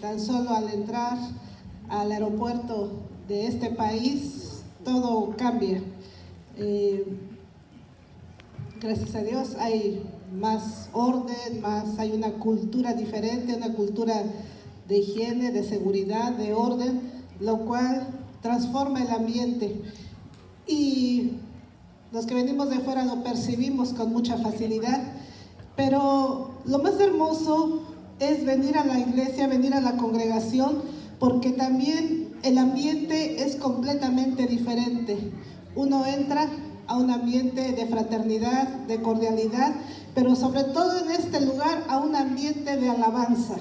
Tan solo al entrar al aeropuerto de este país, todo cambia. Gracias a Dios hay más orden, hay una cultura diferente, una cultura de higiene, de seguridad, de orden, lo cual transforma el ambiente. Y los que venimos de fuera lo percibimos con mucha facilidad, pero lo más hermoso es venir a la iglesia, venir a la congregación, porque también el ambiente es completamente diferente. Uno entra a un ambiente de fraternidad, de cordialidad, pero sobre todo en este lugar a un ambiente de alabanza,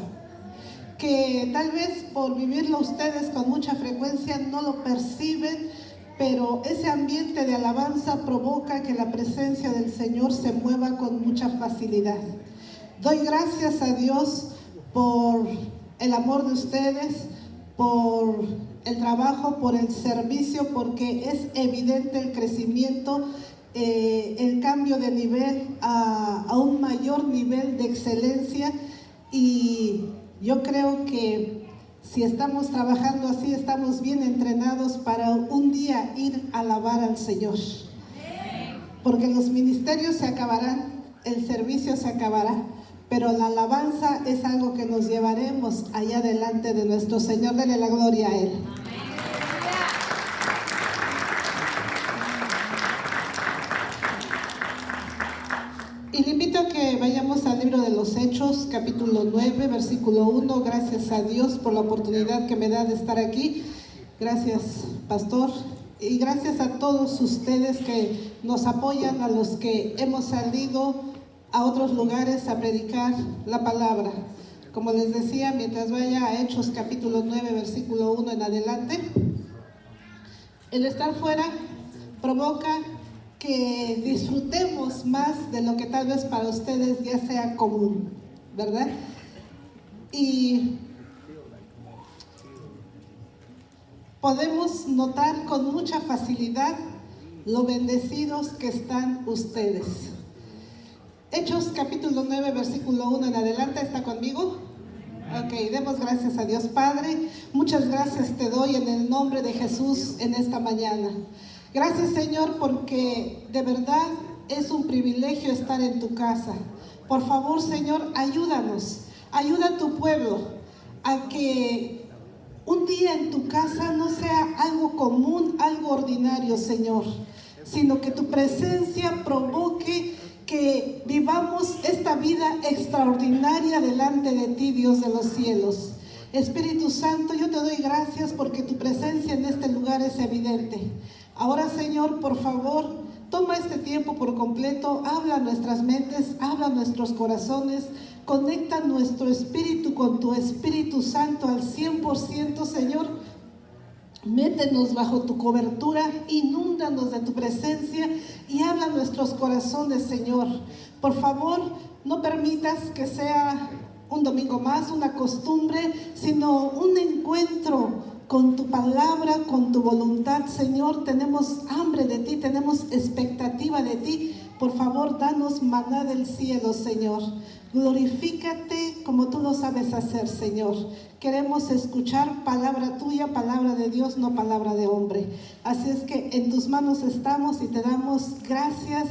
que tal vez por vivirlo ustedes con mucha frecuencia no lo perciben, pero ese ambiente de alabanza provoca que la presencia del Señor se mueva con mucha facilidad. Doy gracias a Dios por el amor de ustedes, por el trabajo, por el servicio, porque es evidente el crecimiento, el cambio de nivel a un mayor nivel de excelencia, y yo creo que si estamos trabajando así, estamos bien entrenados para un día ir a alabar al Señor. Porque los ministerios se acabarán, el servicio se acabará, pero la alabanza es algo que nos llevaremos allá delante de nuestro Señor. Dele la gloria a Él. Y le invito a que vayamos al libro de los Hechos, capítulo 9, versículo 1. Gracias a Dios por la oportunidad que me da de estar aquí. Gracias, pastor. Y gracias a todos ustedes que nos apoyan, a los que hemos salido a otros lugares a predicar la palabra. Como les decía, mientras vaya a Hechos, capítulo 9, versículo 1 en adelante, el estar fuera provoca que disfrutemos más de lo que tal vez para ustedes ya sea común, ¿verdad? Y podemos notar con mucha facilidad lo bendecidos que están ustedes. Hechos capítulo 9, versículo 1 en adelante, ¿está conmigo? Ok, demos gracias a Dios. Padre, muchas gracias te doy en el nombre de Jesús en esta mañana. Gracias, Señor, porque de verdad es un privilegio estar en tu casa. Por favor, Señor, ayúdanos, ayuda a tu pueblo a que un día en tu casa no sea algo común, algo ordinario, Señor, sino que tu presencia provoque que vivamos esta vida extraordinaria delante de ti, Dios de los cielos. Espíritu Santo, yo te doy gracias porque tu presencia en este lugar es evidente. Ahora, Señor, por favor, toma este tiempo por completo, habla a nuestras mentes, habla a nuestros corazones, conecta nuestro espíritu con tu Espíritu Santo al 100%, Señor. Métenos bajo tu cobertura, inúndanos de tu presencia y habla a nuestros corazones, Señor. Por favor, no permitas que sea un domingo más, una costumbre, sino un encuentro con tu palabra, con tu voluntad, Señor. Tenemos hambre de ti, tenemos expectativa de ti. Por favor, danos maná del cielo, Señor. Glorifícate como tú lo sabes hacer, Señor. Queremos escuchar palabra tuya, palabra de Dios, no palabra de hombre. Así es que en tus manos estamos y te damos gracias,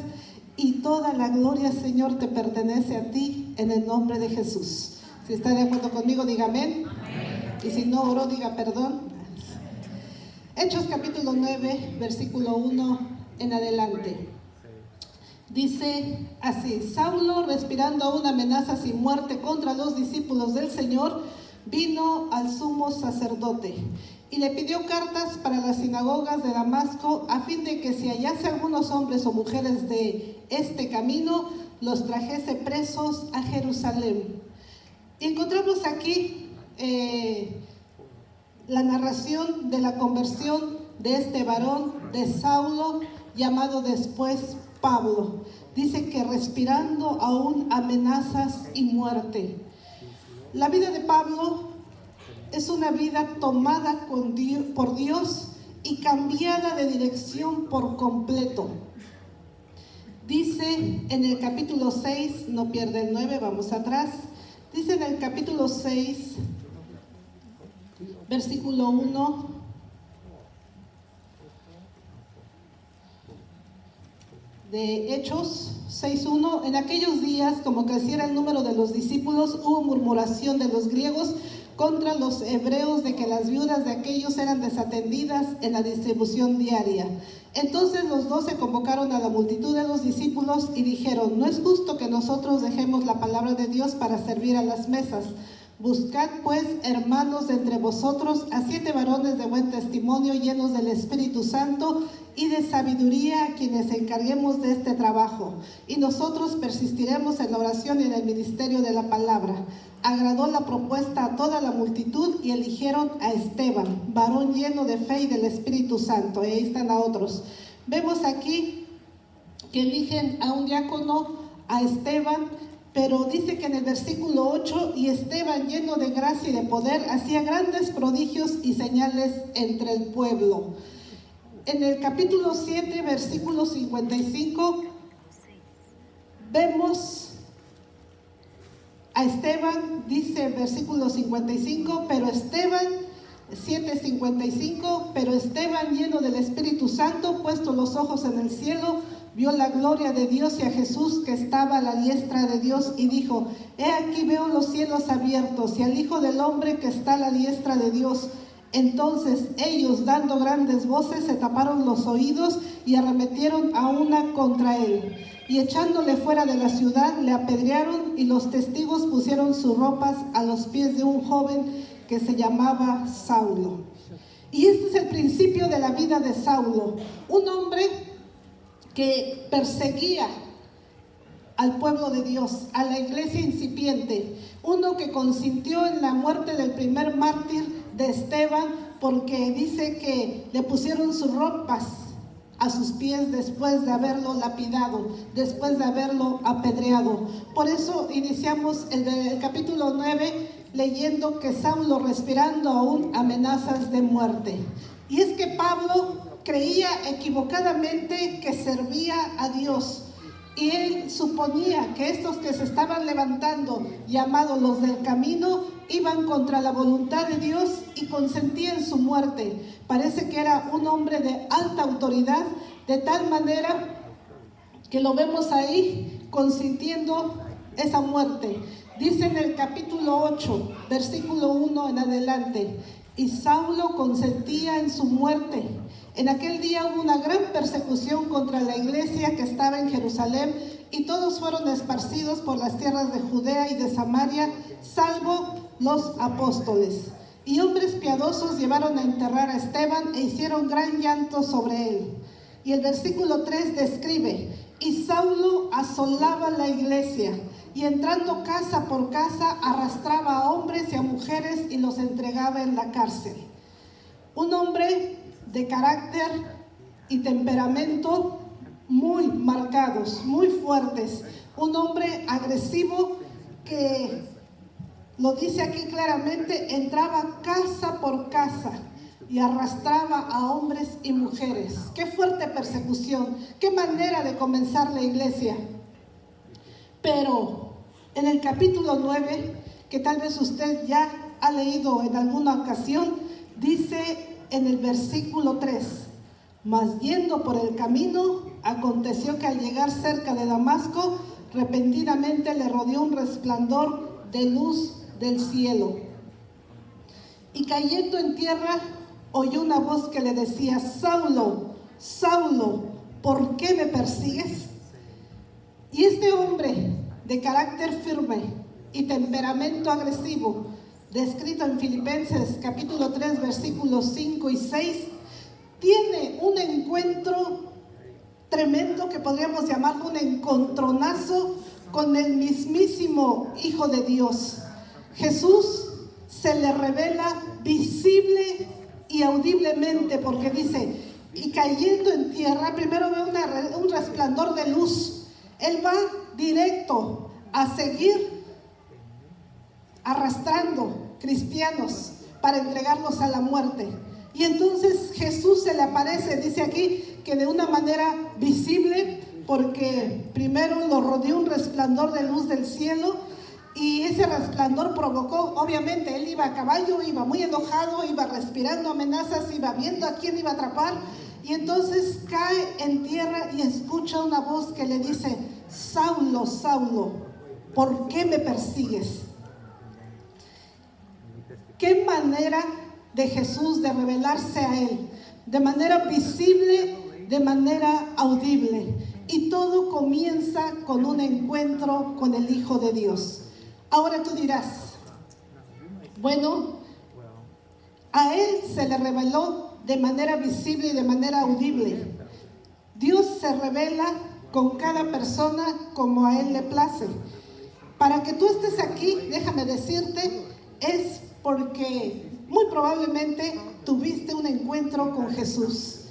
y toda la gloria, Señor, te pertenece a ti en el nombre de Jesús. Si está de acuerdo conmigo, diga amén. Y si no oró, diga perdón. Hechos capítulo 9, versículo 1 en adelante. Dice así: Saulo, respirando aún amenazas y muerte contra los discípulos del Señor, vino al sumo sacerdote y le pidió cartas para las sinagogas de Damasco, a fin de que si hallase algunos hombres o mujeres de este camino, los trajese presos a Jerusalén. Y encontramos aquí la narración de la conversión de este varón, de Saulo, llamado después Pablo. Dice que respirando aún amenazas y muerte. La vida de Pablo es una vida tomada por Dios y cambiada de dirección por completo. Dice en el capítulo 6, no pierde el 9, vamos atrás. Dice en el capítulo 6, versículo 1. De Hechos 6:1, en aquellos días, como creciera el número de los discípulos, hubo murmuración de los griegos contra los hebreos de que las viudas de aquellos eran desatendidas en la distribución diaria. Entonces los 12 convocaron a la multitud de los discípulos y dijeron: no es justo que nosotros dejemos la palabra de Dios para servir a las mesas. Buscad pues, hermanos, de entre vosotros a 7 varones de buen testimonio, llenos del Espíritu Santo y de sabiduría, a quienes encarguemos de este trabajo, y nosotros persistiremos en la oración y en el ministerio de la palabra. Agradó la propuesta a toda la multitud y eligieron a Esteban, varón lleno de fe y del Espíritu Santo. Y ahí están a otros. Vemos aquí que eligen a un diácono, a Esteban, pero dice que en el versículo 8, y Esteban, lleno de gracia y de poder, hacía grandes prodigios y señales entre el pueblo. En el capítulo 7, versículo 55, vemos a Esteban, dice el versículo 55, pero Esteban, 7:55, pero Esteban, lleno del Espíritu Santo, puesto los ojos en el cielo, vio la gloria de Dios y a Jesús que estaba a la diestra de Dios, y dijo: he aquí veo los cielos abiertos y al Hijo del Hombre que está a la diestra de Dios. Entonces ellos, dando grandes voces, se taparon los oídos y arremetieron a una contra él, y echándole fuera de la ciudad le apedrearon, y los testigos pusieron sus ropas a los pies de un joven que se llamaba Saulo. Y este es el principio de la vida de Saulo, un hombre que perseguía al pueblo de Dios, a la iglesia incipiente, uno que consintió en la muerte del primer mártir de Esteban, porque dice que le pusieron sus ropas a sus pies después de haberlo lapidado, después de haberlo apedreado. Por eso iniciamos el capítulo 9 leyendo que Saulo respirando aún amenazas de muerte. Y es que Pablo creía equivocadamente que servía a Dios, y él suponía que estos que se estaban levantando, llamados los del camino, iban contra la voluntad de Dios y consentían su muerte. Parece que era un hombre de alta autoridad, de tal manera que lo vemos ahí consintiendo esa muerte. Dice en el capítulo 8, versículo 1 en adelante: y Saulo consentía en su muerte. En aquel día hubo una gran persecución contra la iglesia que estaba en Jerusalén, y todos fueron esparcidos por las tierras de Judea y de Samaria, salvo los apóstoles. Y hombres piadosos llevaron a enterrar a Esteban e hicieron gran llanto sobre él. Y el versículo 3 describe: y Saulo asolaba la iglesia, y entrando casa por casa arrastraba a hombres y a mujeres y los entregaba en la cárcel. Un hombre de carácter y temperamento muy marcados, muy fuertes. Un hombre agresivo que, lo dice aquí claramente, entraba casa por casa y arrastraba a hombres y mujeres. Qué fuerte persecución, qué manera de comenzar la iglesia. Pero en el capítulo 9, que tal vez usted ya ha leído en alguna ocasión, dice en el versículo 3: mas yendo por el camino, aconteció que al llegar cerca de Damasco, repentinamente le rodeó un resplandor de luz del cielo. Y cayendo en tierra, oyó una voz que le decía: Saulo, Saulo, ¿por qué me persigues? Y este hombre de carácter firme y temperamento agresivo, descrito en Filipenses capítulo 3 versículos 5 y 6, tiene un encuentro tremendo que podríamos llamarlo un encontronazo con el mismísimo Hijo de Dios. Jesús se le revela visible y audiblemente, porque dice: y cayendo en tierra, primero ve un resplandor de luz. Él va directo a seguir arrastrando cristianos para entregarlos a la muerte. Y entonces Jesús se le aparece, dice aquí que de una manera visible, porque primero lo rodeó un resplandor de luz del cielo, y ese resplandor provocó, obviamente, él iba a caballo, iba muy enojado, iba respirando amenazas, iba viendo a quién iba a atrapar, y entonces cae en tierra y escucha una voz que le dice: Saulo, Saulo, ¿por qué me persigues? ¿Qué manera de Jesús de revelarse a él? De manera visible, de manera audible. Y todo comienza con un encuentro con el Hijo de Dios. Ahora tú dirás, bueno, a él se le reveló de manera visible y de manera audible. Dios se revela con cada persona como a él le place. Para que tú estés aquí, déjame decirte, es porque muy probablemente tuviste un encuentro con Jesús.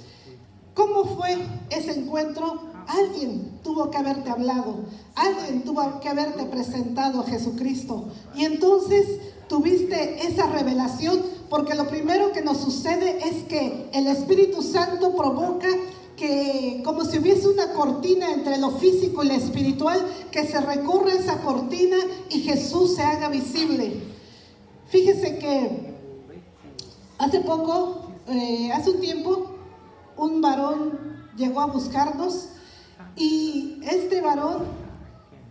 ¿Cómo fue ese encuentro? Alguien tuvo que haberte hablado, alguien tuvo que haberte presentado a Jesucristo, y entonces tuviste esa revelación, porque lo primero que nos sucede es que el Espíritu Santo provoca que, como si hubiese una cortina entre lo físico y lo espiritual, que se recorra esa cortina y Jesús se haga visible. Fíjese que hace un tiempo, un varón llegó a buscarnos, y este varón,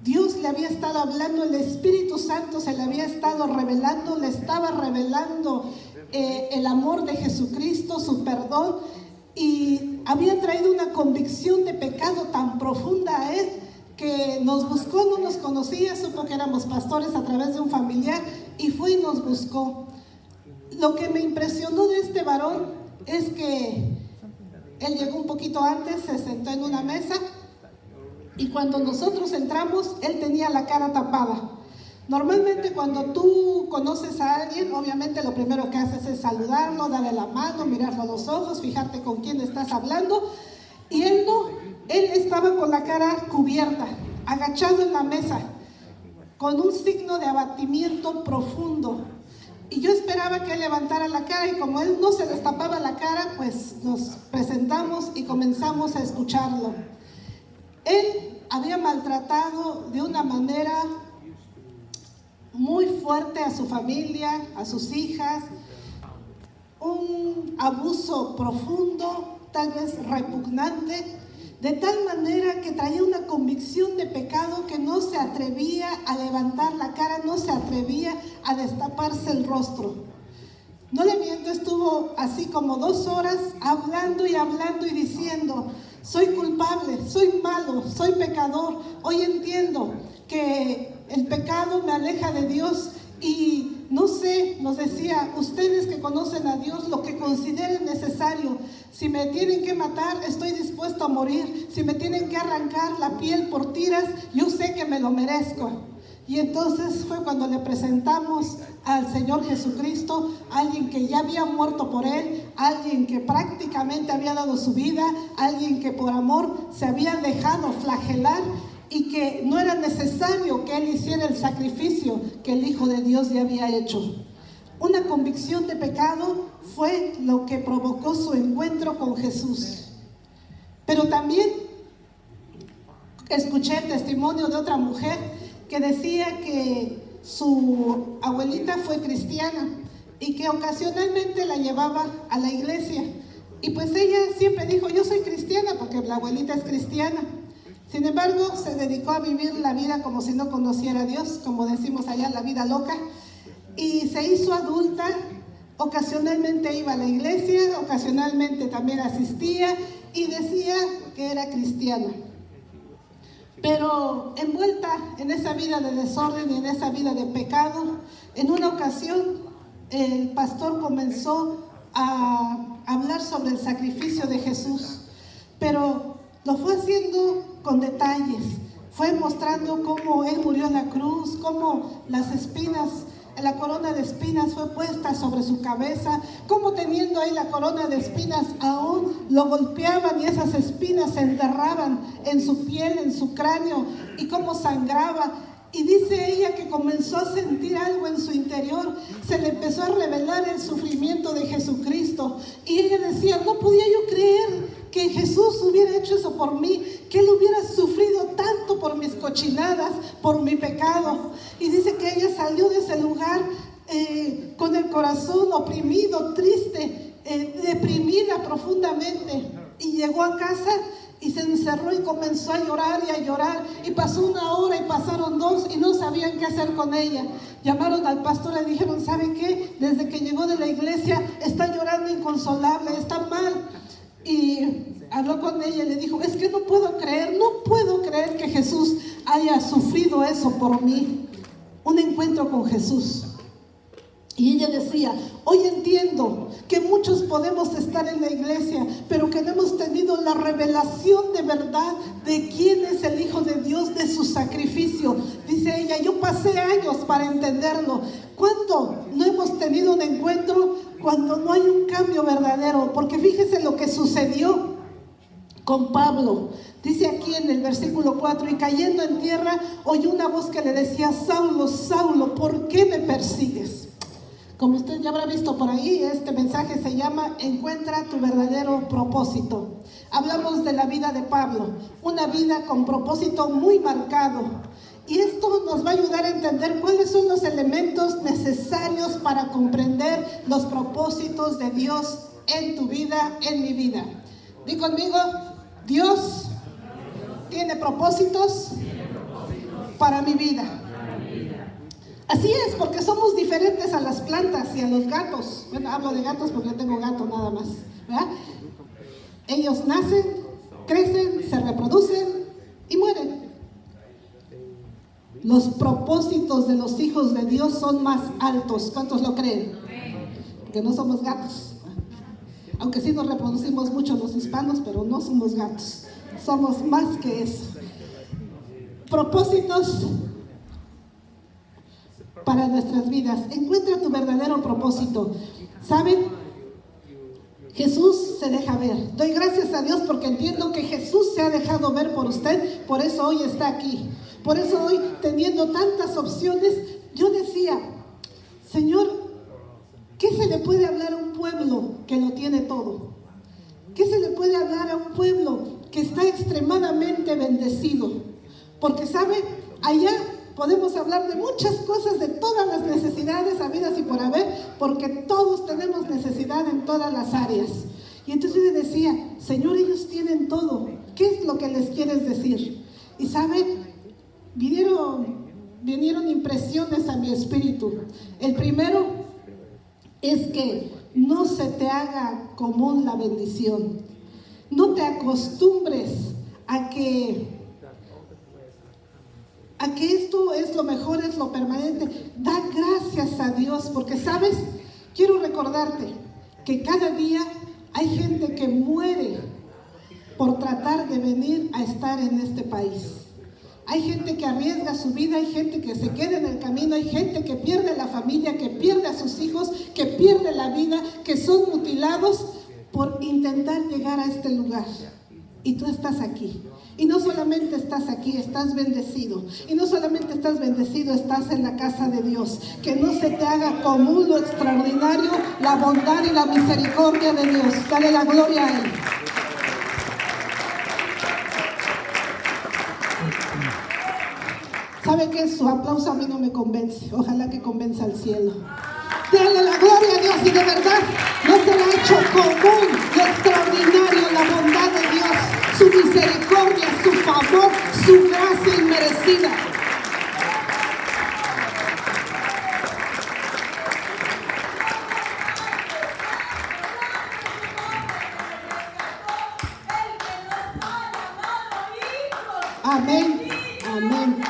Dios le había estado hablando, el Espíritu Santo se le había estado revelando, le estaba revelando el amor de Jesucristo, su perdón, y había traído una convicción de pecado tan profunda a él que nos buscó, no nos conocía, supo que éramos pastores a través de un familiar y fue y nos buscó. Lo que me impresionó de este varón es que él llegó un poquito antes, se sentó en una mesa, y cuando nosotros entramos, él tenía la cara tapada. Normalmente cuando tú conoces a alguien, obviamente lo primero que haces es saludarlo, darle la mano, mirarlo a los ojos, fijarte con quién estás hablando. Y él no, él estaba con la cara cubierta, agachado en la mesa, con un signo de abatimiento profundo. Y yo esperaba que él levantara la cara, y como él no se destapaba la cara, pues nos presentamos y comenzamos a escucharlo. Él había maltratado de una manera muy fuerte a su familia, a sus hijas, un abuso profundo, tal vez repugnante, de tal manera que traía una convicción de pecado que no se atrevía a levantar la cara, no se atrevía a destaparse el rostro. No le miento, estuvo así como 2 horas hablando y diciendo: soy culpable, soy malo, soy pecador. Hoy entiendo que el pecado me aleja de Dios y no sé, nos decía, ustedes que conocen a Dios, lo que consideren necesario. Si me tienen que matar, estoy dispuesto a morir. Si me tienen que arrancar la piel por tiras, yo sé que me lo merezco. Y entonces fue cuando le presentamos al Señor Jesucristo, alguien que ya había muerto por él, alguien que prácticamente había dado su vida, alguien que por amor se había dejado flagelar y que no era necesario que él hiciera el sacrificio que el Hijo de Dios ya había hecho. Una convicción de pecado fue lo que provocó su encuentro con Jesús. Pero también escuché el testimonio de otra mujer que decía que su abuelita fue cristiana y que ocasionalmente la llevaba a la iglesia. Y pues ella siempre dijo: yo soy cristiana, porque la abuelita es cristiana. Sin embargo, se dedicó a vivir la vida como si no conociera a Dios, como decimos allá, la vida loca. Y se hizo adulta, ocasionalmente iba a la iglesia, ocasionalmente también asistía y decía que era cristiana. Pero envuelta en esa vida de desorden y en esa vida de pecado, en una ocasión el pastor comenzó a hablar sobre el sacrificio de Jesús, pero lo fue haciendo con detalles. Fue mostrando cómo él murió en la cruz, cómo las espinas, la corona de espinas fue puesta sobre su cabeza, cómo teniendo ahí la corona de espinas aún lo golpeaban y esas espinas se enterraban en su piel, en su cráneo, y cómo sangraba. Y dice ella que comenzó a sentir algo en su interior, se le empezó a revelar el sufrimiento de Jesucristo, y ella decía: no podía yo creer que Jesús hubiera hecho eso por mí, que Él hubiera sufrido tanto por mis cochinadas, por mi pecado. Y dice que ella salió de ese lugar con el corazón oprimido, triste, deprimida profundamente. Y llegó a casa y se encerró y comenzó a llorar y a llorar. Y pasó 1 hora y pasaron 2 y no sabían qué hacer con ella. Llamaron al pastor y le dijeron, ¿sabe qué? Desde que llegó de la iglesia está llorando inconsolable, está mal. Y habló con ella y le dijo, es que no puedo creer que Jesús haya sufrido eso por mí. Un encuentro con Jesús. Y ella decía, hoy entiendo que muchos podemos estar en la iglesia, pero que no hemos tenido la revelación de verdad de quién es el Hijo de Dios, de su sacrificio. Dice ella, yo pasé años para entenderlo. ¿Cuándo no hemos tenido un encuentro? Cuando no hay un cambio verdadero. Porque fíjese lo que sucedió con Pablo. Dice aquí en el versículo 4, y cayendo en tierra, oyó una voz que le decía, Saulo, Saulo, ¿por qué me persigues? Como usted ya habrá visto por ahí, este mensaje se llama Encuentra tu verdadero propósito. Hablamos de la vida de Pablo, una vida con propósito muy marcado. Y esto nos va a ayudar a entender cuáles son los elementos necesarios para comprender los propósitos de Dios en tu vida, en mi vida. Di conmigo, Dios tiene propósitos para mi vida. Así es, porque somos diferentes a las plantas y a los gatos. Bueno, hablo de gatos porque yo tengo gato nada más, ¿verdad? Ellos nacen, crecen, se reproducen y mueren. Los propósitos de los hijos de Dios son más altos. ¿Cuántos lo creen? Porque no somos gatos. Aunque sí nos reproducimos mucho los hispanos, pero no somos gatos. Somos más que eso. Propósitos para nuestras vidas. Encuentra tu verdadero propósito. ¿Saben? Jesús se deja ver. Doy gracias a Dios porque entiendo que Jesús se ha dejado ver por usted. Por eso hoy está aquí. Por eso hoy, teniendo tantas opciones, yo decía, Señor, ¿qué se le puede hablar a un pueblo que lo tiene todo? ¿Qué se le puede hablar a un pueblo que está extremadamente bendecido? Porque, ¿sabe? Allá podemos hablar de muchas cosas, de todas las necesidades habidas y por haber, porque todos tenemos necesidad en todas las áreas. Y entonces yo le decía, Señor, ellos tienen todo. ¿Qué es lo que les quieres decir? Y ¿saben? Vinieron impresiones a mi espíritu. El primero es que no se te haga común la bendición. No te acostumbres a que esto es lo mejor, es lo permanente. Da gracias a Dios, porque ¿sabes? Quiero recordarte que cada día hay gente que muere por tratar de venir a estar en este país. Hay gente que arriesga su vida, hay gente que se queda en el camino, hay gente que pierde la familia, que pierde a sus hijos, que pierde la vida, que son mutilados por intentar llegar a este lugar. Y tú estás aquí. Y no solamente estás aquí, estás bendecido. Y no solamente estás bendecido, estás en la casa de Dios. Que no se te haga común lo extraordinario, la bondad y la misericordia de Dios. Dale la gloria a Él. ¿Sabe qué? Su aplauso a mí no me convence. Ojalá que convenza al cielo. Dale la gloria a Dios, y de verdad no se le ha hecho común lo extraordinario, la bondad de Dios, su misericordia, su favor, su gracia inmerecida. Amén, amén,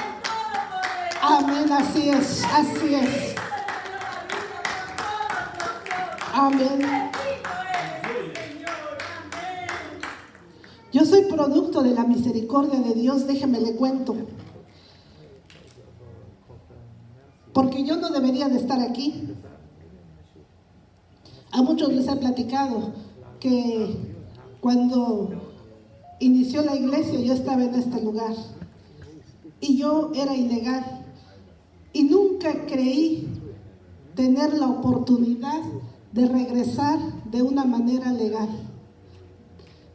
amén, así es, así es. Amén. Yo soy producto de la misericordia de Dios, déjeme le cuento. Porque yo no debería de estar aquí. A muchos les he platicado que cuando inició la iglesia yo estaba en este lugar y yo era ilegal y nunca creí tener la oportunidad de regresar de una manera legal.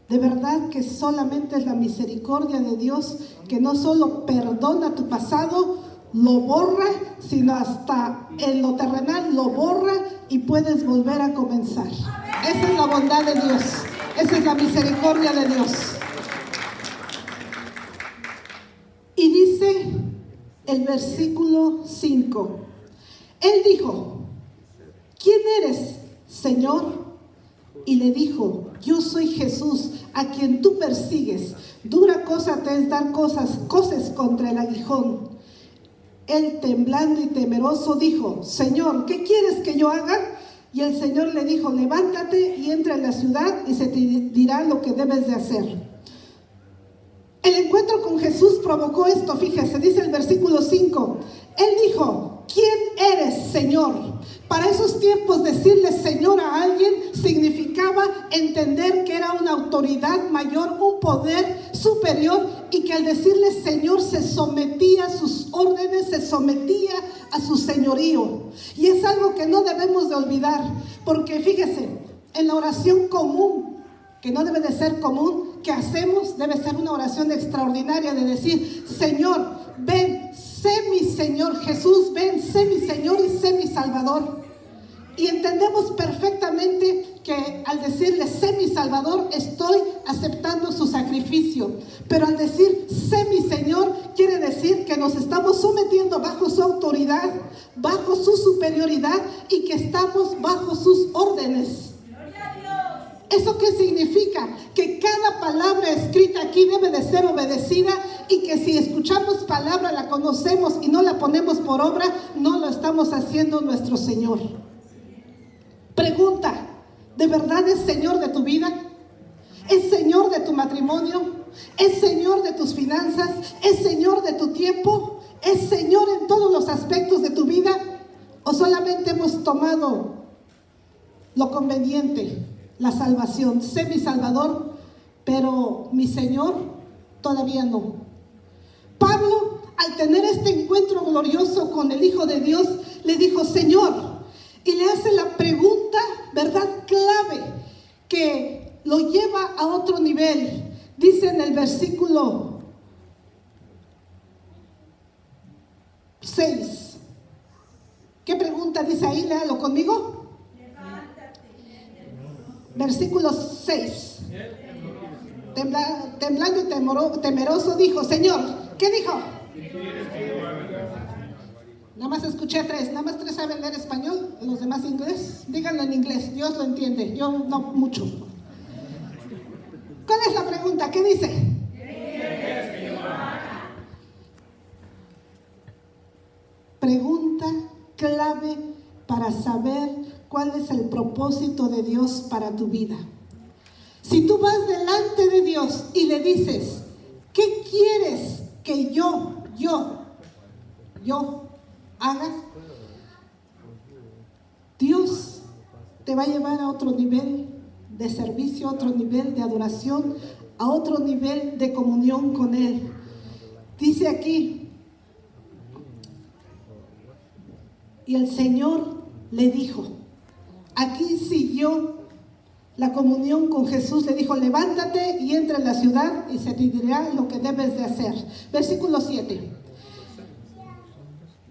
De verdad que solamente es la misericordia de Dios que no solo perdona tu pasado, lo borra, sino hasta en lo terrenal lo borra y puedes volver a comenzar. Esa es la bondad de Dios. Esa es la misericordia de Dios. Y dice el versículo 5. Él dijo: ¿quién eres, Señor? Y le dijo: yo soy Jesús, a quien tú persigues. Dura cosa te es dar coces contra el aguijón. Él, temblando y temeroso, dijo: Señor, ¿qué quieres que yo haga? Y el Señor le dijo: levántate y entra en la ciudad y se te dirá lo que debes de hacer. El encuentro con Jesús provocó esto, fíjese, dice el versículo 5. Él dijo: ¿quién eres, Señor? Para esos tiempos decirle Señor a alguien significaba entender que era una autoridad mayor, un poder superior, y que al decirle Señor se sometía a sus órdenes, se sometía a su señorío. Y es algo que no debemos de olvidar, porque fíjese, en la oración común, que no debe de ser común, que hacemos, debe ser una oración extraordinaria de decir: Señor, ven, sé mi Señor. Jesús, ven, sé mi Señor y sé mi Salvador. Y entendemos perfectamente que al decirle sé mi Salvador, estoy aceptando su sacrificio. Pero al decir sé mi Señor, quiere decir que nos estamos sometiendo bajo su autoridad, bajo su superioridad, y que estamos bajo sus órdenes. ¿Eso qué significa? Que cada palabra escrita aquí debe de ser obedecida, y que si escuchamos palabra, la conocemos y no la ponemos por obra, no lo estamos haciendo nuestro Señor. Pregunta: ¿de verdad es Señor de tu vida? ¿Es Señor de tu matrimonio? ¿Es Señor de tus finanzas? ¿Es Señor de tu tiempo? ¿Es Señor en todos los aspectos de tu vida? ¿O solamente hemos tomado lo conveniente? La salvación, sé mi Salvador, pero mi Señor todavía no. Pablo, al tener este encuentro glorioso con el Hijo de Dios, le dijo Señor, y le hace la pregunta, ¿verdad?, clave, que lo lleva a otro nivel. Dice en el versículo 6. ¿Qué pregunta dice ahí? Léalo conmigo. Versículo 6. Temblando y temeroso dijo: Señor, ¿qué dijo? Nada más escuché 3. Nada más 3 saben leer español, los demás inglés. Díganlo en inglés, Dios lo entiende, yo no mucho. ¿Cuál es la pregunta? ¿Qué dice? Pregunta clave para saber cuál es el propósito de Dios para tu vida. Si tú vas delante de Dios y le dices: ¿qué quieres que yo haga? Dios te va a llevar a otro nivel de servicio, a otro nivel de adoración, a otro nivel de comunión con Él. Dice aquí: y el Señor le dijo. Aquí siguió la comunión con Jesús. Le dijo: levántate y entra en la ciudad y se te dirá lo que debes de hacer. Versículo 7.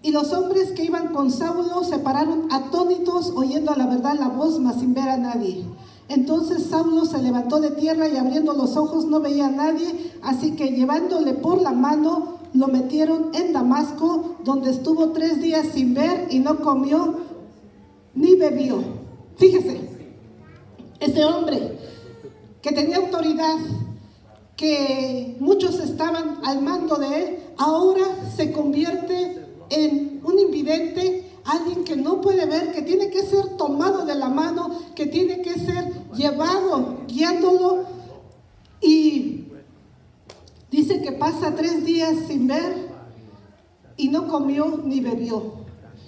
Y los hombres que iban con Saulo se pararon atónitos, oyendo a la verdad la voz, mas sin ver a nadie. Entonces Saulo se levantó de tierra y abriendo los ojos no veía a nadie, así que llevándole por la mano lo metieron en Damasco, donde estuvo 3 días sin ver y no comió ni bebió. Fíjese, este hombre que tenía autoridad, que muchos estaban al mando de él, ahora se convierte en un invidente, alguien que no puede ver, que tiene que ser tomado de la mano, que tiene que ser llevado, guiándolo. Y dice que pasa 3 días sin ver y no comió ni bebió.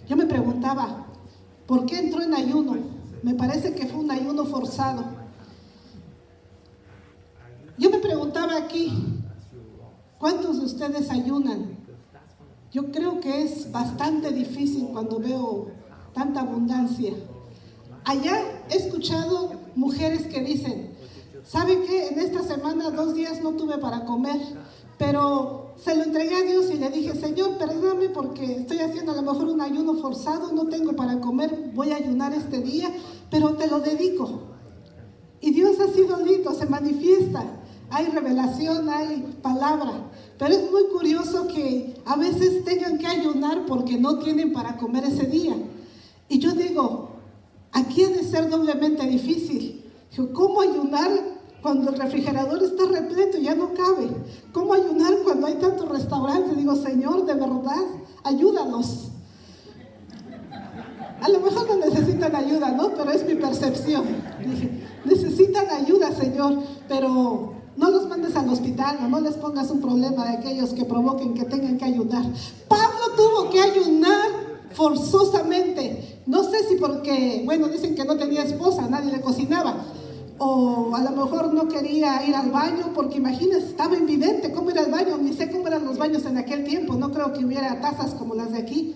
Yo me preguntaba, ¿por qué entró en ayuno? Me parece que fue un ayuno forzado. Yo me preguntaba aquí, ¿cuántos de ustedes ayunan? Yo creo que es bastante difícil cuando veo tanta abundancia. Allá he escuchado mujeres que dicen: ¿Sabe qué? En esta semana 2 días no tuve para comer, pero se lo entregué a Dios y le dije, Señor, perdóname porque estoy haciendo a lo mejor un ayuno forzado, no tengo para comer, voy a ayunar este día, pero te lo dedico. Y Dios ha sido lindo, se manifiesta, hay revelación, hay palabra, pero es muy curioso que a veces tengan que ayunar porque no tienen para comer ese día. Y yo digo, aquí ha de ser doblemente difícil. Digo, ¿cómo ayunar cuando el refrigerador está repleto y ya no cabe? ¿Cómo ayunar cuando hay tantos restaurantes? Digo, Señor, de verdad, ayúdanos. A lo mejor no necesitan ayuda, ¿no? Pero es mi percepción. Dije, necesitan ayuda, Señor, pero no los mandes al hospital, no les pongas un problema de aquellos que provoquen que tengan que ayunar. Pablo tuvo que ayunar forzosamente. No sé si porque, bueno, dicen que no tenía esposa, nadie le cocinaba. O a lo mejor no quería ir al baño, porque imagínense, estaba invidente, ¿cómo ir al baño? Ni sé cómo eran los baños en aquel tiempo, no creo que hubiera tazas como las de aquí.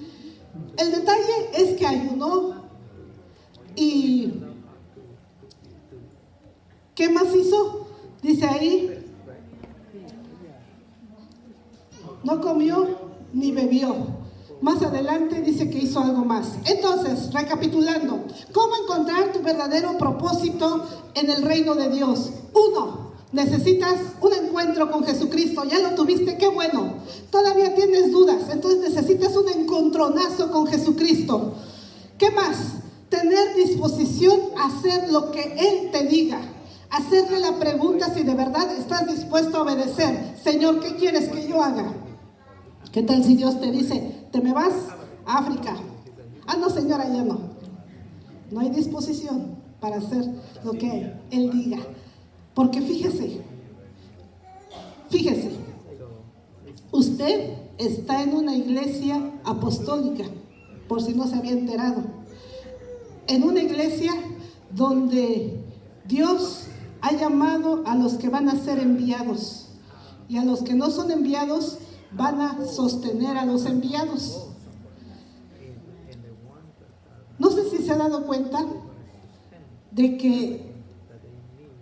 El detalle es que ayunó. ¿Y qué más hizo? Dice ahí, no comió ni bebió. Más adelante dice que hizo algo más. Entonces, recapitulando, ¿cómo encontrar tu verdadero propósito en el reino de Dios? 1, necesitas un encuentro con Jesucristo. Ya lo tuviste, qué bueno. Todavía tienes dudas, entonces necesitas un encontronazo con Jesucristo. ¿Qué más? Tener disposición a hacer lo que Él te diga. Hacerle la pregunta si de verdad estás dispuesto a obedecer. Señor, ¿qué quieres que yo haga? ¿Qué tal si Dios te dice, te me vas a África? Ah, no, señora, ya no. No hay disposición para hacer lo que Él diga. Porque fíjese, usted está en una iglesia apostólica, por si no se había enterado. En una iglesia donde Dios ha llamado a los que van a ser enviados. Y a los que no son enviados van a sostener a los enviados. No sé si se ha dado cuenta de que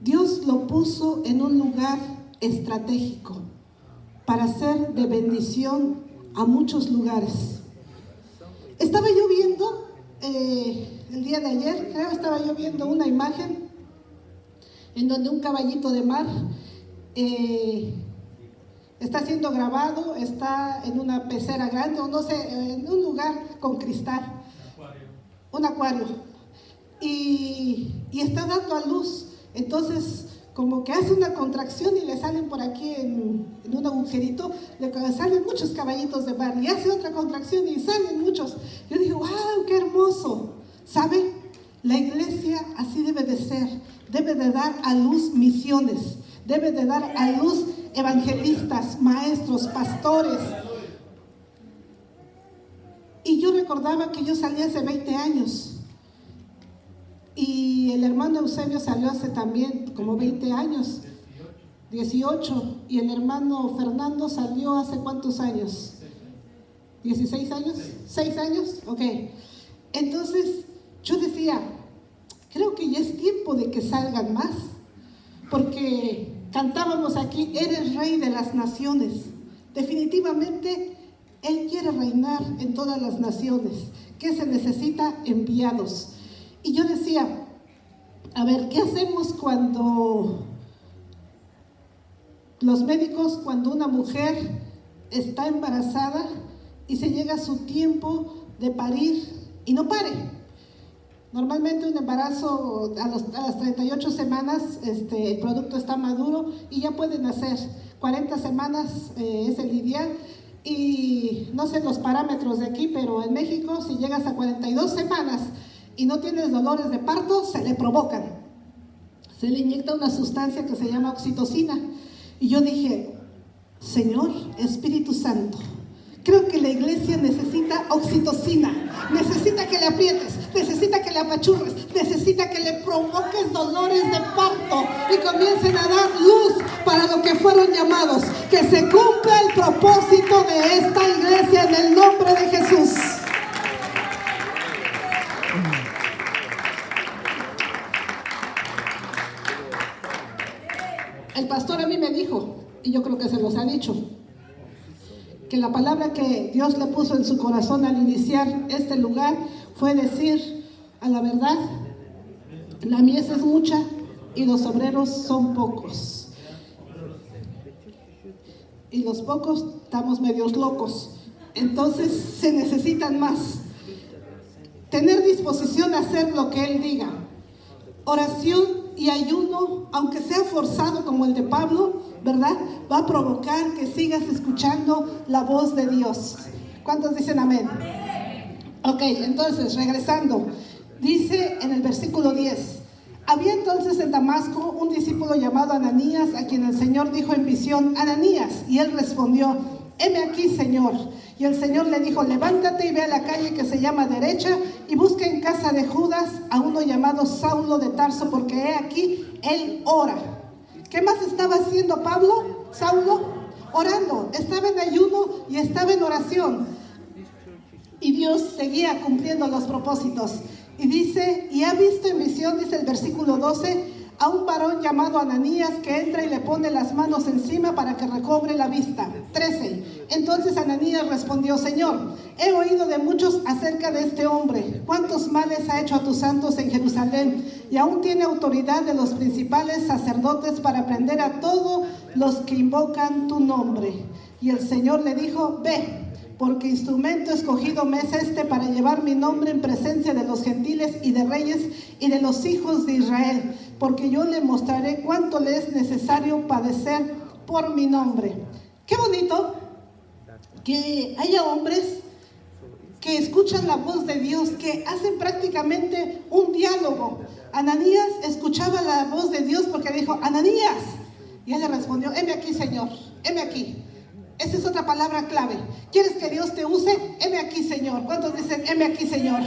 Dios lo puso en un lugar estratégico para ser de bendición a muchos lugares. Estaba yo viendo el día de ayer, creo, estaba yo viendo una imagen en donde un caballito de mar está siendo grabado, está en una pecera grande, o no sé, en un lugar con cristal, un acuario, y está dando a luz. Entonces, como que hace una contracción y le salen por aquí en un agujerito, le salen muchos caballitos de mar, y hace otra contracción y salen muchos. Yo dije, wow, qué hermoso. ¿Sabe? La iglesia así debe de ser, debe de dar a luz misiones, debe de dar a luz evangelistas, maestros, pastores. Y yo recordaba que yo salí hace 20 años y el hermano Eusebio salió hace también como 20 años, 18, y el hermano Fernando salió hace ¿cuántos años? ¿16 años? ¿6 años? Ok. Entonces yo decía, creo que ya es tiempo de que salgan más, porque cantábamos aquí, eres rey de las naciones. Definitivamente Él quiere reinar en todas las naciones. ¿Qué se necesita? Enviados. Y yo decía, a ver, ¿qué hacemos cuando los médicos, cuando una mujer está embarazada y se llega su tiempo de parir y no pare? Normalmente un embarazo a las 38 semanas el producto está maduro y ya puede nacer. 40 semanas es el ideal, y no sé los parámetros de aquí, pero en México si llegas a 42 semanas y no tienes dolores de parto, se le provocan. Se le inyecta una sustancia que se llama oxitocina. Y yo dije, Señor Espíritu Santo, creo que la iglesia necesita oxitocina, necesita que le aprietes, necesita que le apachurres, necesita que le provoques dolores de parto y comiencen a dar luz para lo que fueron llamados. Que se cumpla el propósito de esta iglesia en el nombre de Jesús. El pastor a mí me dijo, y yo creo que se los ha dicho, que la palabra que Dios le puso en su corazón al iniciar este lugar fue decir a la verdad, la mies es mucha y los obreros son pocos. Y los pocos estamos medios locos, entonces se necesitan más. Tener disposición a hacer lo que Él diga. Oración y ayuno, aunque sea forzado como el de Pablo, ¿verdad? Va a provocar que sigas escuchando la voz de Dios. ¿Cuántos dicen amén? Ok, entonces, regresando. Dice en el versículo 10, había entonces en Damasco un discípulo llamado Ananías, a quien el Señor dijo en visión, Ananías, y él respondió, heme aquí, Señor. Y el Señor le dijo, levántate y ve a la calle que se llama Derecha y busca en casa de Judas a uno llamado Saulo de Tarso, porque he aquí, él ora. ¿Qué más estaba haciendo Pablo? Saulo, orando. Estaba en ayuno y estaba en oración. Y Dios seguía cumpliendo los propósitos. Y dice, y ha visto en visión, dice el versículo 12, a un varón llamado Ananías que entra y le pone las manos encima para que recobre la vista. 13. Entonces Ananías respondió, Señor, he oído de muchos acerca de este hombre, cuántos males ha hecho a tus santos en Jerusalén, y aún tiene autoridad de los principales sacerdotes para prender a todos los que invocan tu nombre. Y el Señor le dijo, ve, porque instrumento escogido me es este para llevar mi nombre en presencia de los gentiles y de reyes y de los hijos de Israel, porque yo le mostraré cuánto le es necesario padecer por mi nombre. Qué bonito que haya hombres que escuchan la voz de Dios, que hacen prácticamente un diálogo. Ananías escuchaba la voz de Dios porque dijo, Ananías, y él le respondió, heme aquí, Señor, heme aquí. Esa es otra palabra clave. ¿Quieres que Dios te use? Heme aquí, Señor. ¿Cuántos dicen, heme aquí, Señor?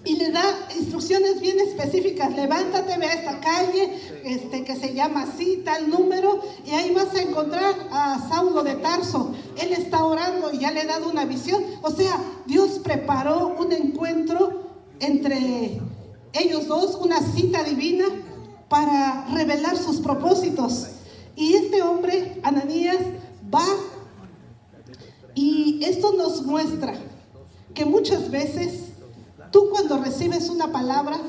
Y le da instrucciones bien específicas. Levántate, ve a esta calle, que se llama así, tal número, y ahí vas a encontrar a Saulo de Tarso. Él está orando y ya le he dado una visión. O sea, Dios preparó un encuentro entre ellos dos, una cita divina para revelar sus propósitos. Y este hombre, Ananías, va, y esto nos muestra que muchas veces tú cuando recibes una palabra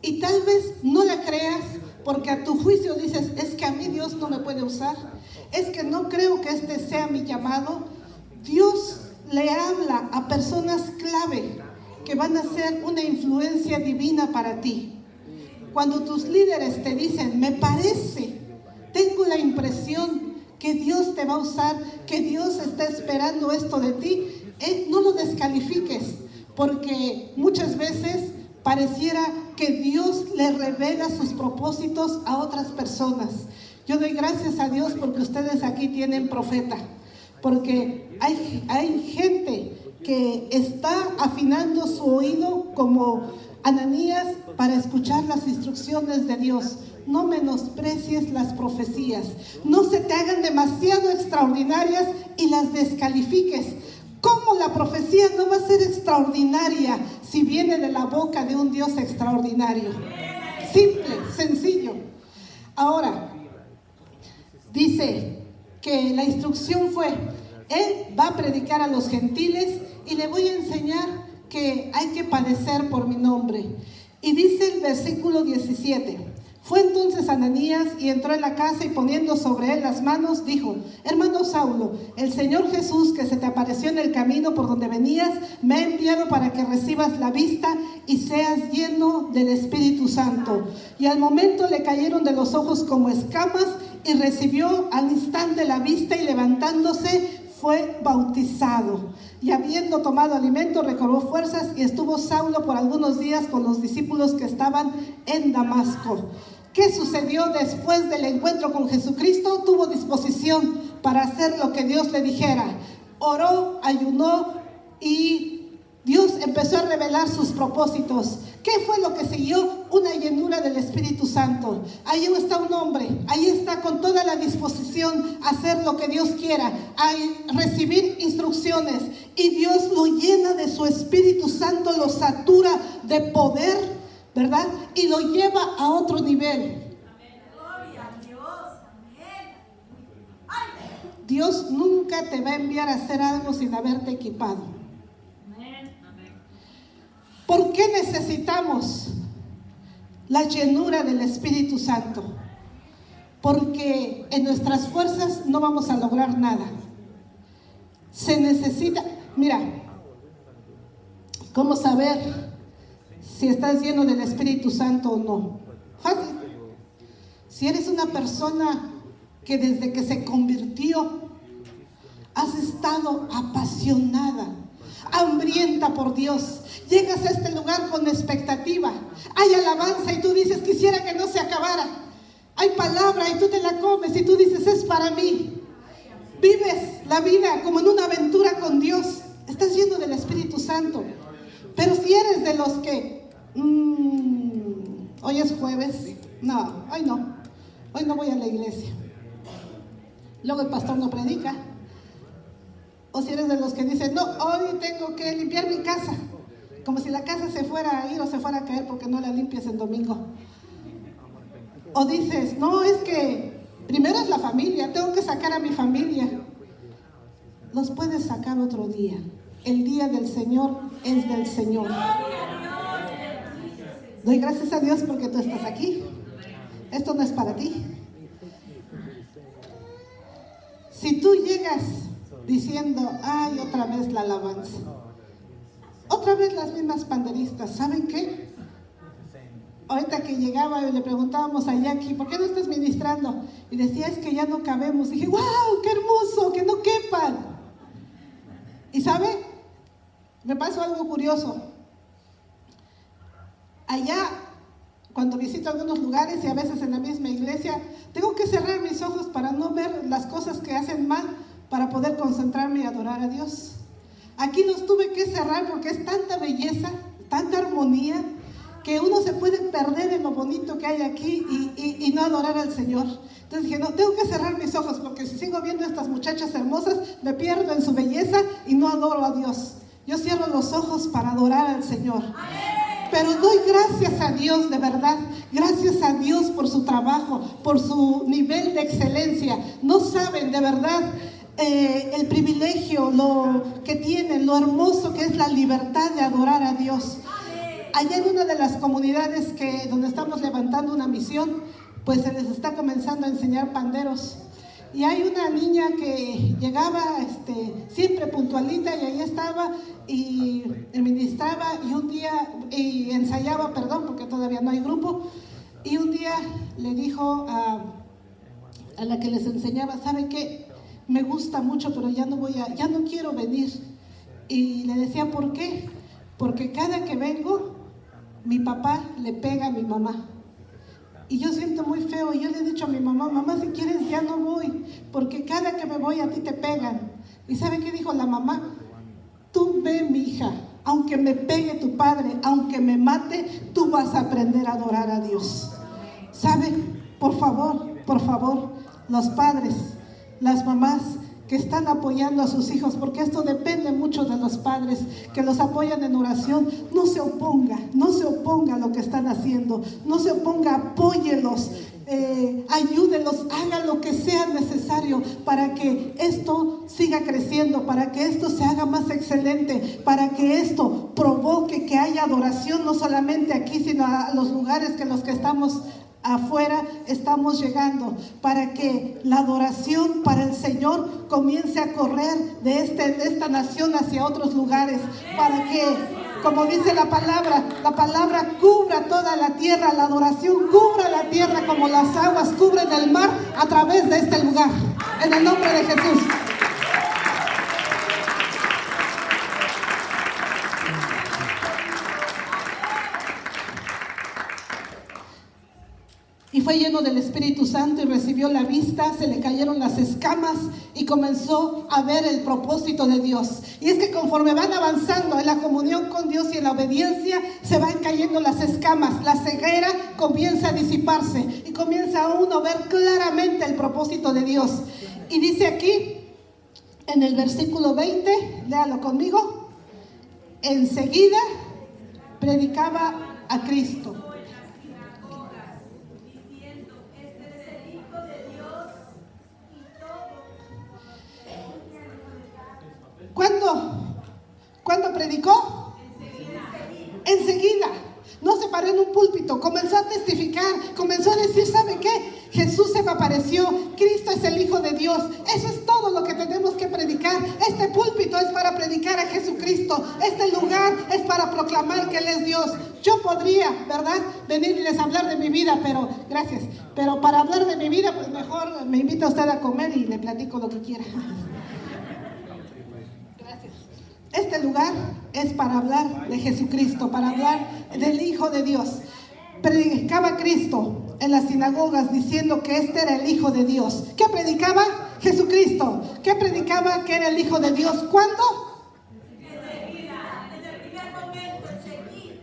y tal vez no la creas porque a tu juicio dices, es que a mí Dios no me puede usar, es que no creo que este sea mi llamado. Dios le habla a personas clave que van a ser una influencia divina para ti. Cuando tus líderes te dicen, me parece, tengo la impresión que Dios te va a usar, que Dios está esperando esto de ti, no lo descalifiques, porque muchas veces pareciera que Dios le revela sus propósitos a otras personas. Yo doy gracias a Dios porque ustedes aquí tienen profeta, porque hay gente que está afinando su oído como Ananías para escuchar las instrucciones de Dios. No menosprecies las profecías, no se te hagan demasiado extraordinarias y las descalifiques. ¿Cómo la profecía no va a ser extraordinaria si viene de la boca de un Dios extraordinario? Simple, sencillo. Ahora, dice que la instrucción fue, él va a predicar a los gentiles y le voy a enseñar que hay que padecer por mi nombre. Y dice el versículo 17, fue entonces Ananías y entró en la casa y poniendo sobre él las manos, dijo, hermano Saulo, el Señor Jesús que se te apareció en el camino por donde venías, me ha enviado para que recibas la vista y seas lleno del Espíritu Santo. Y al momento le cayeron de los ojos como escamas y recibió al instante la vista y levantándose fue bautizado. Y habiendo tomado alimento, recobró fuerzas y estuvo Saulo por algunos días con los discípulos que estaban en Damasco. ¿Qué sucedió después del encuentro con Jesucristo? Tuvo disposición para hacer lo que Dios le dijera. Oró, ayunó y Dios empezó a revelar sus propósitos. ¿Qué fue lo que siguió? Una llenura del Espíritu Santo. Ahí está un hombre, ahí está con toda la disposición a hacer lo que Dios quiera, a recibir instrucciones. Y Dios lo llena de su Espíritu Santo, lo satura de poder, ¿verdad? Y lo lleva a otro nivel. Dios nunca te va a enviar a hacer algo sin haberte equipado. ¿Por qué necesitamos la llenura del Espíritu Santo? Porque en nuestras fuerzas no vamos a lograr nada. Se necesita, mira, ¿cómo saber si estás lleno del Espíritu Santo o no? Fácil. Si eres una persona que desde que se convirtió has estado apasionada, hambrienta por Dios, llegas a este lugar con expectativa, hay alabanza y tú dices, quisiera que no se acabara, hay palabra y tú te la comes y tú dices, es para mí. Vives la vida como en una aventura con Dios, estás lleno del Espíritu Santo. Pero si eres de los que hoy es jueves, hoy no voy a la iglesia, luego el pastor no predica. O si eres de los que dicen, no, hoy tengo que limpiar mi casa, como si la casa se fuera a ir o se fuera a caer porque no la limpias el domingo. O dices, no, es que primero es la familia, tengo que sacar a mi familia. Los puedes sacar otro día. El día del Señor es del Señor. Doy gracias a Dios porque tú estás aquí. Esto no es para ti. Si tú llegas diciendo, ay, otra vez la alabanza, otra vez las mismas panderistas, ¿saben qué? Ahorita que llegaba y le preguntábamos a Jackie, ¿por qué no estás ministrando? Y decía, es que ya no cabemos. Dije, wow, qué hermoso, que no quepan. Y ¿sabe? Me pasó algo curioso. Allá, cuando visito algunos lugares y a veces en la misma iglesia, tengo que cerrar mis ojos para no ver las cosas que hacen mal, para poder concentrarme y adorar a Dios. Aquí los tuve que cerrar porque es tanta belleza, tanta armonía, que uno se puede perder en lo bonito que hay aquí y no adorar al Señor. Entonces dije, no, tengo que cerrar mis ojos porque si sigo viendo a estas muchachas hermosas, me pierdo en su belleza y no adoro a Dios. Yo cierro los ojos para adorar al Señor. Pero doy gracias a Dios, de verdad, gracias a Dios por su trabajo, por su nivel de excelencia. No saben, de verdad, el privilegio, lo que tienen, lo hermoso que es la libertad de adorar a Dios. Allá en una de las comunidades donde estamos levantando una misión, pues se les está comenzando a enseñar panderos. Y hay una niña que llegaba siempre puntualita y ahí estaba y ministraba y un día, y ensayaba, perdón, porque todavía no hay grupo, y un día le dijo a la que les enseñaba, ¿sabe qué? Me gusta mucho, pero ya no quiero venir. Y le decía, ¿por qué? Porque cada que vengo, mi papá le pega a mi mamá. Y yo siento muy feo. Y yo le he dicho a mi mamá, mamá, si quieres ya no voy, porque cada que me voy a ti te pegan. ¿Y sabe qué dijo la mamá? Tú ve, mi hija, aunque me pegue tu padre, aunque me mate, tú vas a aprender a adorar a Dios. ¿Sabe? Por favor, los padres, las mamás que están apoyando a sus hijos, porque esto depende mucho de los padres que los apoyan en oración. No se oponga a lo que están haciendo, no se oponga, apóyelos, ayúdelos, haga lo que sea necesario para que esto siga creciendo, para que esto se haga más excelente, para que esto provoque que haya adoración, no solamente aquí, sino a los lugares que los que estamos afuera estamos llegando, para que la adoración para el Señor comience a correr de esta nación hacia otros lugares, para que, como dice la palabra cubra toda la tierra, la adoración cubra la tierra como las aguas cubren el mar a través de este lugar, en el nombre de Jesús. Y fue lleno del Espíritu Santo y recibió la vista, se le cayeron las escamas y comenzó a ver el propósito de Dios. Y es que conforme van avanzando en la comunión con Dios y en la obediencia, se van cayendo las escamas, la ceguera comienza a disiparse y comienza uno a ver claramente el propósito de Dios. Y dice aquí, en el versículo 20, léalo conmigo, enseguida predicaba a Cristo. púlpito, comenzó a testificar, comenzó a decir, ¿sabe qué? Jesús se me apareció, Cristo es el Hijo de Dios. Eso es todo lo que tenemos que predicar. Este púlpito es para predicar a Jesucristo. Este lugar es para proclamar que Él es Dios. Yo podría, ¿verdad?, venirles a hablar de mi vida, pero gracias. Pero para hablar de mi vida, pues mejor me invita usted a comer y le platico lo que quiera. Gracias. Este lugar es para hablar de Jesucristo, para hablar del Hijo de Dios. Predicaba Cristo en las sinagogas diciendo que este era el Hijo de Dios. ¿Qué predicaba? Jesucristo. ¿Qué predicaba? Que era el Hijo de Dios. ¿Cuándo? Enseguida, desde el primer momento, enseguida.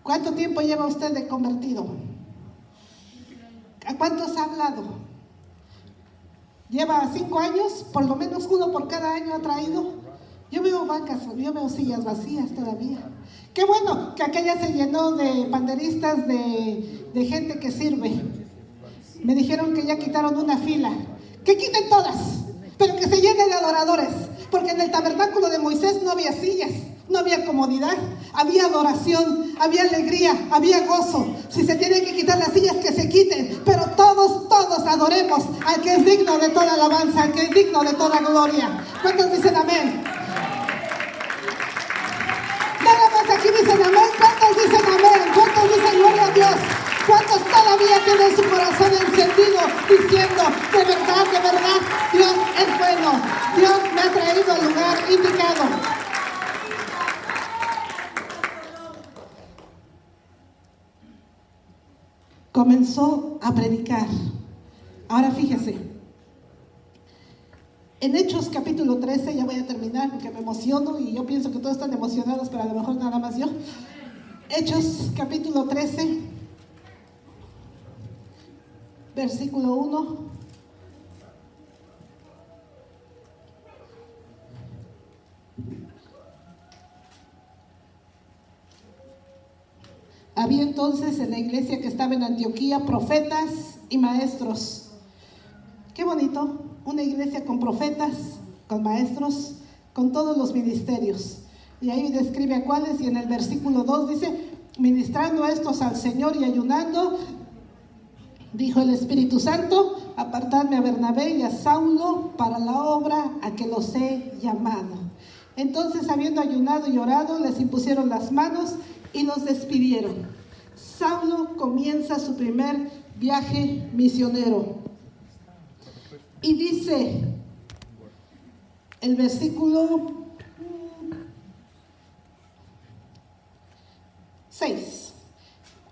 ¿Cuánto tiempo lleva usted de convertido? ¿A cuántos ha hablado? ¿Lleva 5 años? Por lo menos uno por cada año ha traído. Yo veo bancas, yo veo sillas vacías todavía. Qué bueno que aquella se llenó de panderistas, de gente que sirve. Me dijeron que ya quitaron una fila. Que quiten todas, pero que se llene de adoradores. Porque en el tabernáculo de Moisés no había sillas, no había comodidad, había adoración, había alegría, había gozo. Si se tienen que quitar las sillas, que se quiten. Pero todos adoremos al que es digno de toda alabanza, al que es digno de toda gloria. ¿Cuántos dicen amén? Nada más aquí dicen amén. ¿Cuántos dicen amén? ¿Cuántos dicen gloria a Dios? ¿Cuántos todavía tienen su corazón encendido diciendo, de verdad, Dios es bueno? Dios me ha traído al lugar indicado. Comenzó a predicar. Ahora fíjese. En Hechos capítulo 13, ya voy a terminar porque me emociono y yo pienso que todos están emocionados, pero a lo mejor nada más yo. Hechos capítulo 13, versículo 1. Había entonces en la iglesia que estaba en Antioquía profetas y maestros. Qué bonito. Una iglesia con profetas, con maestros, con todos los ministerios. Y ahí describe a cuáles, y en el versículo 2 dice, ministrando estos al Señor y ayunando, dijo el Espíritu Santo, apartadme a Bernabé y a Saulo para la obra a que los he llamado. Entonces, habiendo ayunado y orado, les impusieron las manos y los despidieron. Saulo comienza su primer viaje misionero. Y dice el versículo 6,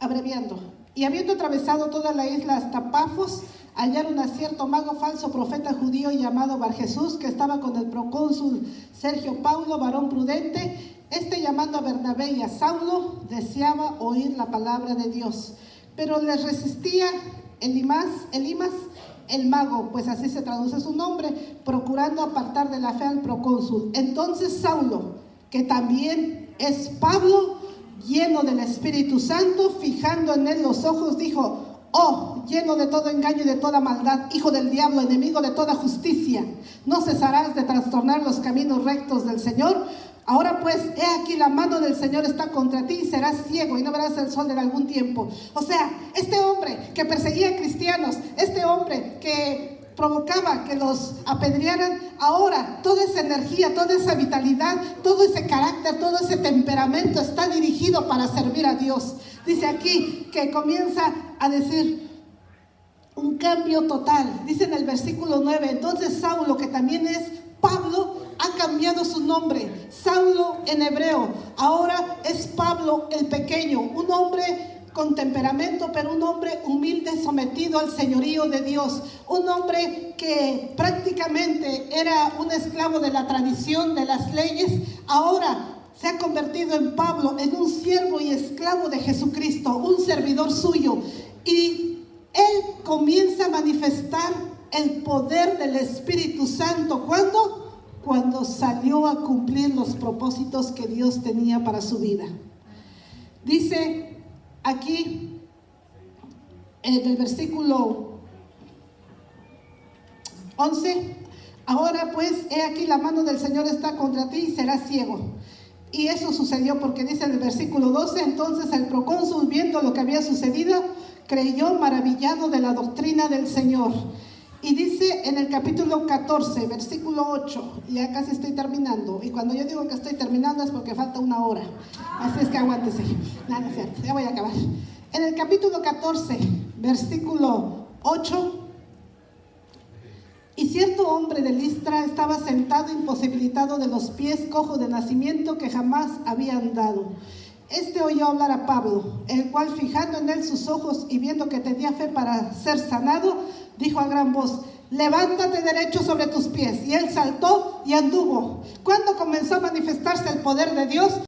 abreviando. Y habiendo atravesado toda la isla hasta Pafos, hallaron a cierto mago falso profeta judío llamado Barjesús, que estaba con el procónsul Sergio Paulo, varón prudente. Este, llamando a Bernabé y a Saulo, deseaba oír la palabra de Dios. Pero les resistía Elimas, el mago, pues así se traduce su nombre, procurando apartar de la fe al procónsul. Entonces Saulo, que también es Pablo, lleno del Espíritu Santo, fijando en él los ojos, dijo: oh, lleno de todo engaño y de toda maldad, hijo del diablo, enemigo de toda justicia, ¿no cesarás de trastornar los caminos rectos del Señor? Ahora pues, he aquí, la mano del Señor está contra ti y serás ciego y no verás el sol en algún tiempo. O sea, este hombre que perseguía a cristianos, este hombre que provocaba que los apedrearan, ahora toda esa energía, toda esa vitalidad, todo ese carácter, todo ese temperamento está dirigido para servir a Dios. Dice aquí que comienza a decir un cambio total. Dice en el versículo 9, entonces Saulo, que también es Pablo, ha cambiado su nombre. Saulo en hebreo, ahora es Pablo el pequeño, un hombre con temperamento, pero un hombre humilde, sometido al señorío de Dios, un hombre que prácticamente era un esclavo de la tradición, de las leyes. Ahora se ha convertido en Pablo, en un siervo y esclavo de Jesucristo, un servidor suyo, y él comienza a manifestar el poder del Espíritu Santo. ¿Cuándo? Cuando salió a cumplir los propósitos que Dios tenía para su vida. Dice aquí en el versículo 11, ahora pues, he aquí, la mano del Señor está contra ti y serás ciego. Y eso sucedió porque dice en el versículo 12, entonces el procónsul, viendo lo que había sucedido, creyó maravillado de la doctrina del Señor. Y dice en el capítulo 14, versículo 8, ya casi estoy terminando. Y cuando yo digo que estoy terminando es porque falta una hora. Así es que aguántese. Nada, es cierto, ya voy a acabar. En el capítulo 14, versículo 8, y cierto hombre de Listra estaba sentado imposibilitado de los pies, cojo de nacimiento, que jamás había andado. Este oyó hablar a Pablo, el cual, fijando en él sus ojos y viendo que tenía fe para ser sanado, dijo a gran voz: levántate derecho sobre tus pies. Y él saltó y anduvo. Cuando comenzó a manifestarse el poder de Dios,